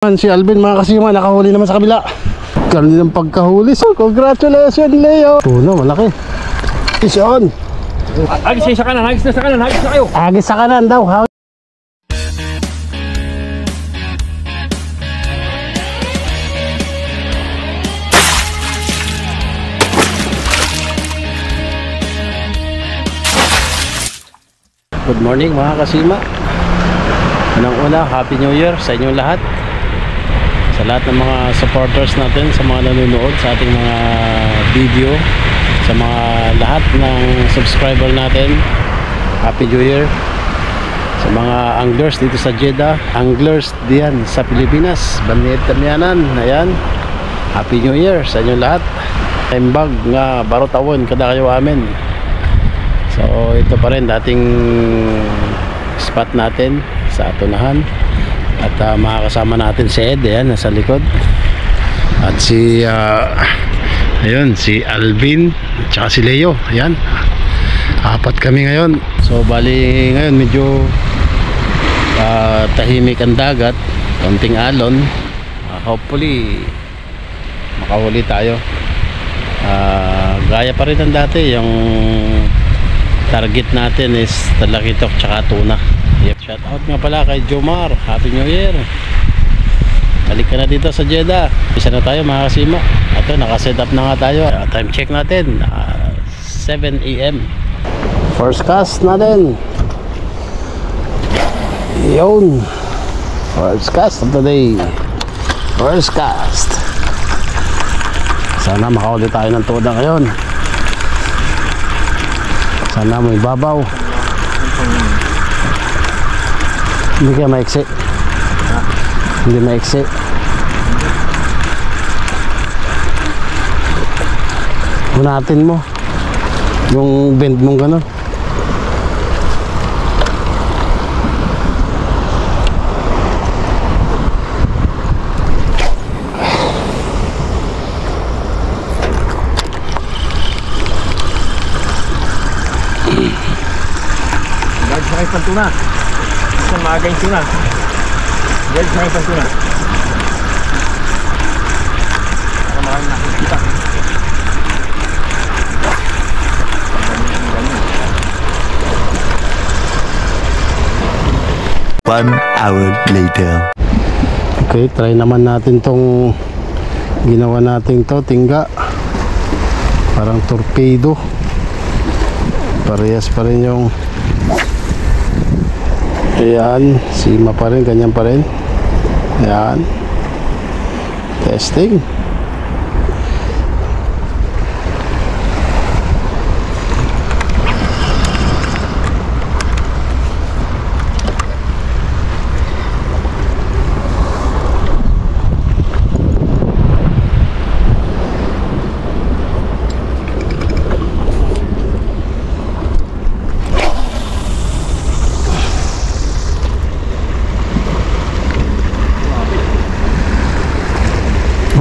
Si Alvin mga kasima, nakahuli naman sa kabila. Ganda ng pagkahuli. So congratulations Leo. Puno, malaki. Fish on. Agis sa kanan, agis na sa kanan, agis na kayo. Agis sa kanan daw. Good morning mga kasima. Unang-una, Happy New Year sa inyong lahat. Sa lahat ng mga supporters natin, sa mga nanonood sa ating mga video, sa mga lahat ng subscriber natin, Happy New Year. Sa mga anglers dito sa Jeddah, anglers diyan sa Pilipinas, Banid Tamianan, ayan, Happy New Year sa inyong lahat. Tembag nga baro tawon kada kayo amin. So ito pa rin dating spot natin sa Tunahan. At makakasama natin si Ed, ayan, nasa likod. At si ayun, si Alvin at saka si Leo, ayan. Apat kami ngayon. So bali ngayon medyo tahimik ang dagat, konting alon. Hopefully makahuli tayo. Gaya pa rin ang dati, yung target natin is talakitok tsaka tuna. Yep. Shout out nga pala kay Jomar, Happy New Year. Balik ka na dito sa Jeddah. Isa na tayo mga kasima. Ito, nakaset up na nga tayo. Time check natin 7 AM. First cast natin. Yun, first cast of the day. First cast. Sana makahuli tayo ng tuda ngayon. Sana may babaw. Hindi kaya maiksi. Hindi maiksi. Unatin mo yung bend mong gano'n. Guard sa kayo pantuna. Isang maaga yung tuna. Guard sa kayo pantuna. Para maraming nakikita. 1 hour later. Okay, try naman natin tong ginawa natin to, tingga. Parang torpedo. Parehas pa rin yung, ayan, sima pa rin, ganyan pa rin. Ayan, testing.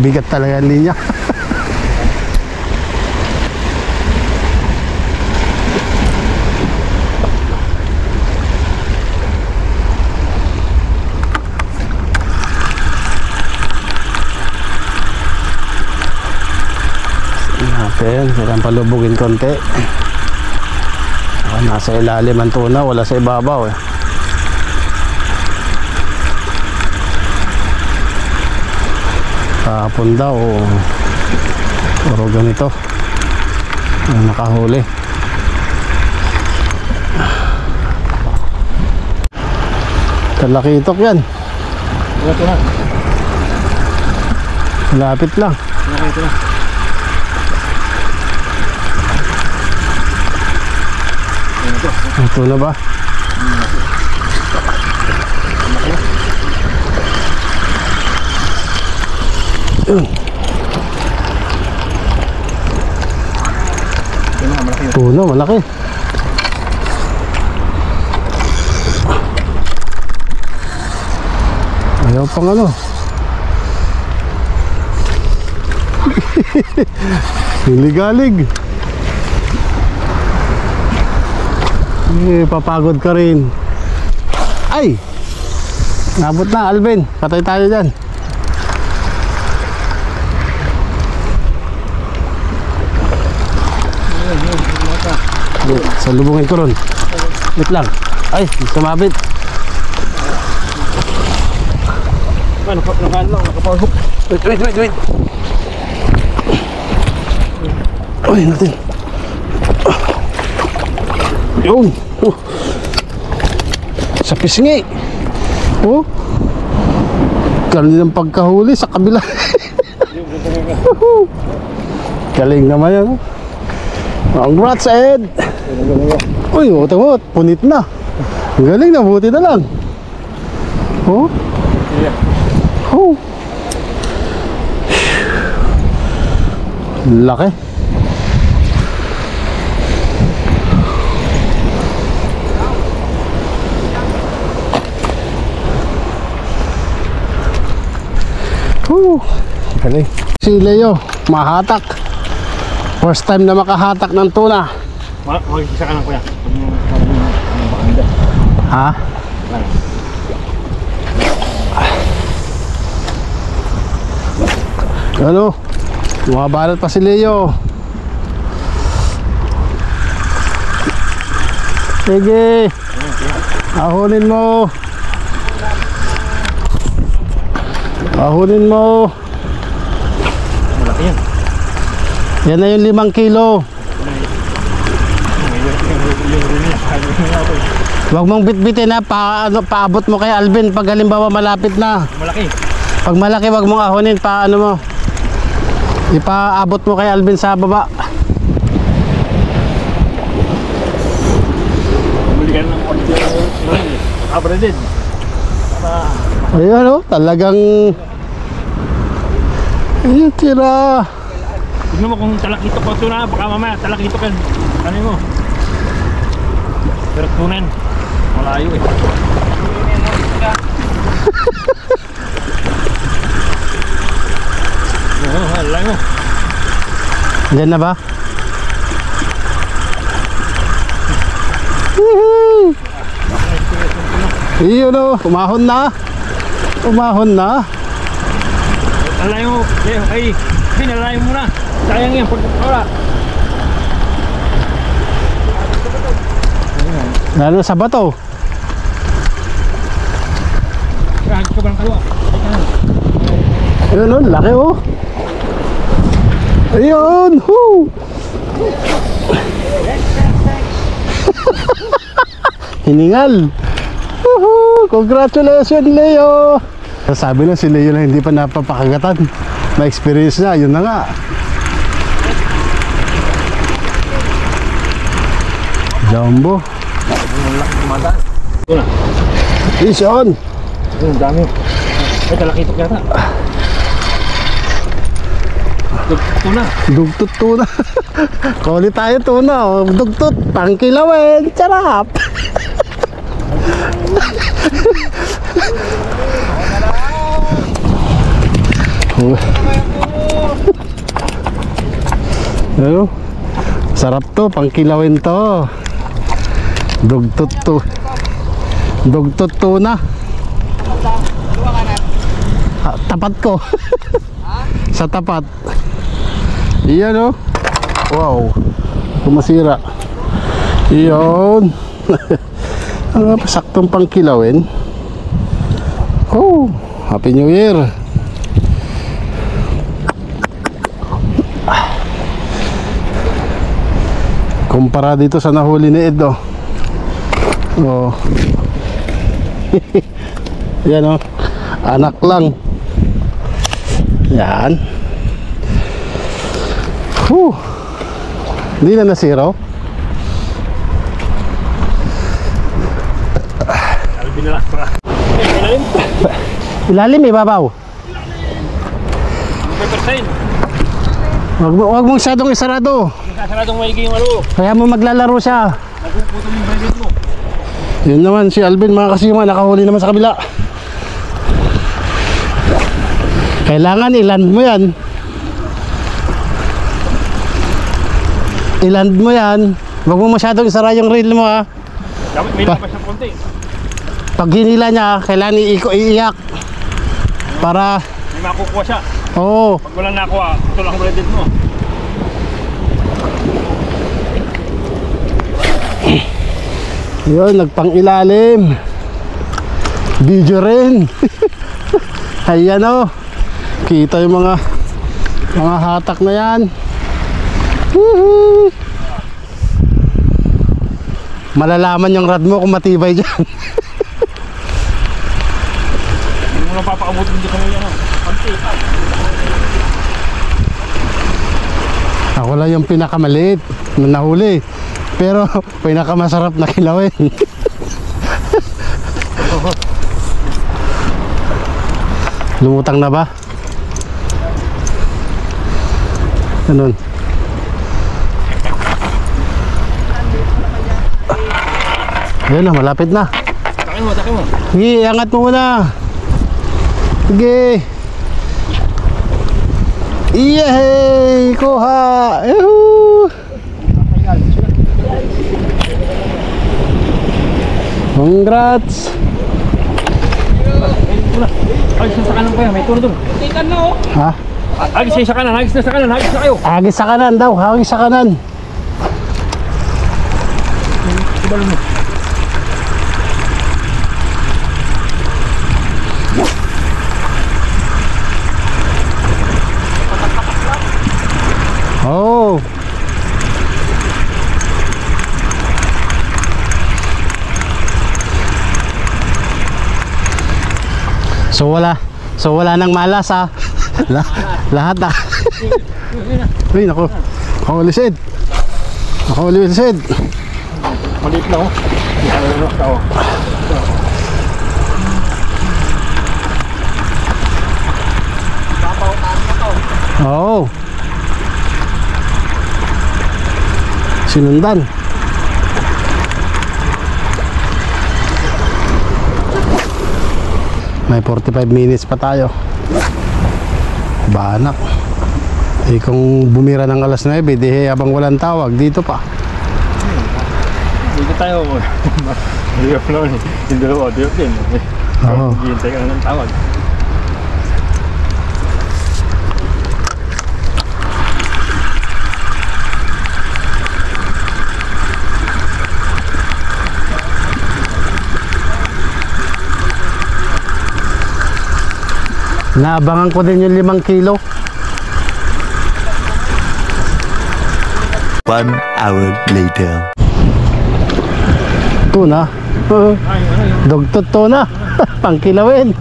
Bigat talaga ang linya. Natin, kailangan palubugin konti. Nasa ilalim ang tuna, wala sa ibabaw eh. Kahapon daw puro ganito ang nakahuli. Talakitok yan. Ito na. Lapit lang. Ito na. Ito na ba? Puno, malaki. Ayaw pang ano. Hilig-alig. Papagod ka rin. Ay! Nabot na, Alvin. Patay tayo dyan. Wait, salubungin ko ron. Wait lang. Ay, sumabit. Naka-power hook. Wait. Uy, natin. Yun. Sa pisngi. Oh. Galing ng pagkahuli sa kabila. Galing naman yan. Congrats, Ed. Uy, utamot. Punit na. Galing na, buti na lang. Oh. Oh. Laki. Galing. Si Leo, mahatak. First time na makahatak ng tuna. Mag-isa ka lang kuya. Ha? Ano? Bumabalot pa si Leo. Sige. Ahunin mo. Ahunin mo. Malaki yan. Yan na yung 5 kilo. Huwag mong bitbitin ha. Paabot mo kay Alvin pag halimbawa malapit na. Malaki. Pag malaki, wag mong ahonin. Paano mo? Ipaabot mo kay Alvin sa baba. Buli ka ng konti. Abra din. Ayun o, talagang ayun, tira. Tignan mo kung talakito ko tuna. Baka mamaya talakito ka. Ano mo? Pero tunan. Malayo eh. Halay mo. Diyan na ba? Iyon o, umahon na. Umahon na. Halay mo. Ay, pinalay mo na. Sayang yan. Pagkakala. Lalo sa bato. Kahit ka ba ng kalwa? Ayun o, laki o. Ayun. Woo. Hiningal. Woohoo! Congratulations, Leo. Sabi na si Leo na hindi pa napapakagatan. Na-experience na, yun na nga. Jumbo. Tuna. Fish on. Ang dami. Ay, talakito ka yata. Tuna. Dugtut tuna. Kuli tayo tuna. Oh. Dugtut. Pangkilawin. Charap. Ano? Sarap to. Pangkilawin to. Dugtut to. Dugtut tuna. Tapat ko. Sa tapat. Iyan o. Wow. Kumasira. Iyon. Saktong pangkilawin. Oh, Happy New Year. Kumpara dito sa nahuli ni Ed oh. Oh. Yan oh. Anak lang. Yan. Hindi na nasiro. Alvin na lang. Ilalim. Ilalim, ibabaw. 5%. Wag mong masyadong isarado. Sasaradong maigi yung ano. Kaya mo maglalaro siya. Nagpuputol yung bayad mo. Yun naman si Alvin mga kasima, nakahuli naman sa kabila. Kailangan iland mo yan. Iland mo yan. Wag mo masyadong isara yung reel mo ha. Dapat may labas ng konti. Pag hinila niya, kailangan iiyak. Para, May makukuha siya. oo. Pag wala nakuha, ito lang ulit mo. Yun, nagpang-ilalim. Video rin. Ayan o. Kita yung mga hatak na yan. Woohoo! Malalaman yung rad mo kung matibay dyan. Hindi mo lang papakabutin dito kanina. Ako lang yung pinakamaliit na nahuli. Pero pinakamasarap na kilawin. Lumutang na ba? Ganun. Ayun na, malapit na. Takin mo. Sige, angat mo muna. Sige. Yehey! Kuha! Yuhuu! Congrats! Agis na sa kanan ko yan, may turo doon. Tikan na oh. Ha? Agis na sa kanan, agis na kayo. Agis sa kanan daw, agis sa kanan. Ibalo mo. Oh. So wala nang malas ha. Lahat na. Uy, nako. Nakaulisid. Maliit na oh. Nalulok ka oh. Oo. Sinundan. May 45 minutes pa tayo. Banak. Eh kung bumira ng alas 9, di habang walang tawag, dito pa. Dito tayo. Hindi off na ulit. Yung dalawa, di off din. Oo. Hihintay ka na ng tawag. Naabangan ko din yung 5 kilo. 1 hour later. Tuna. Dugtot tuna. Pangkilawin.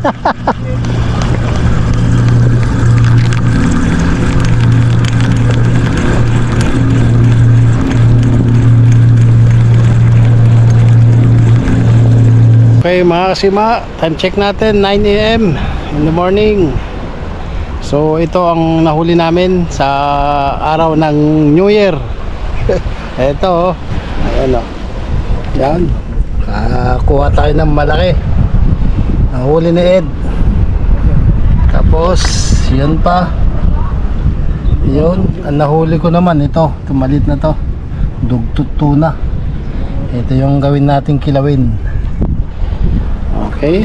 Okay mga kasima, time check natin 9 AM in the morning. So ito ang nahuli namin sa araw ng New Year. Ito oh. Ayan oh. Yan. Kuha tayo ng malaki. Nahuli ni Ed. Tapos yun pa. Yun, ang nahuli ko naman ito, tumalit na to. Dugtut tuna. Ito yung gawin nating kilawin. Okay.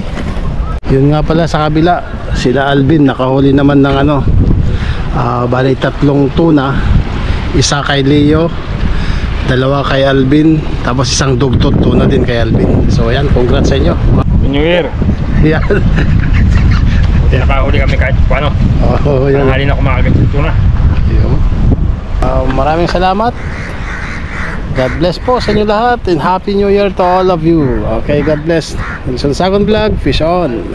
Yun nga pala sa kabila, sila Alvin nakahuli naman ng ano, bali 3 tuna, isa kay Leo, 2 kay Alvin, tapos isang dugtot tuna din kay Alvin. So ayan, congrats sa inyo. New Year. Yan. Buti nakahuli kami kahit paano. Oh, yan. Tanghali na kumakagat sa tuna. Yun. Maraming salamat. God bless po sa inyo lahat and Happy New Year to all of you. Okay, God bless. Wilson Sagon Vlog, fish on.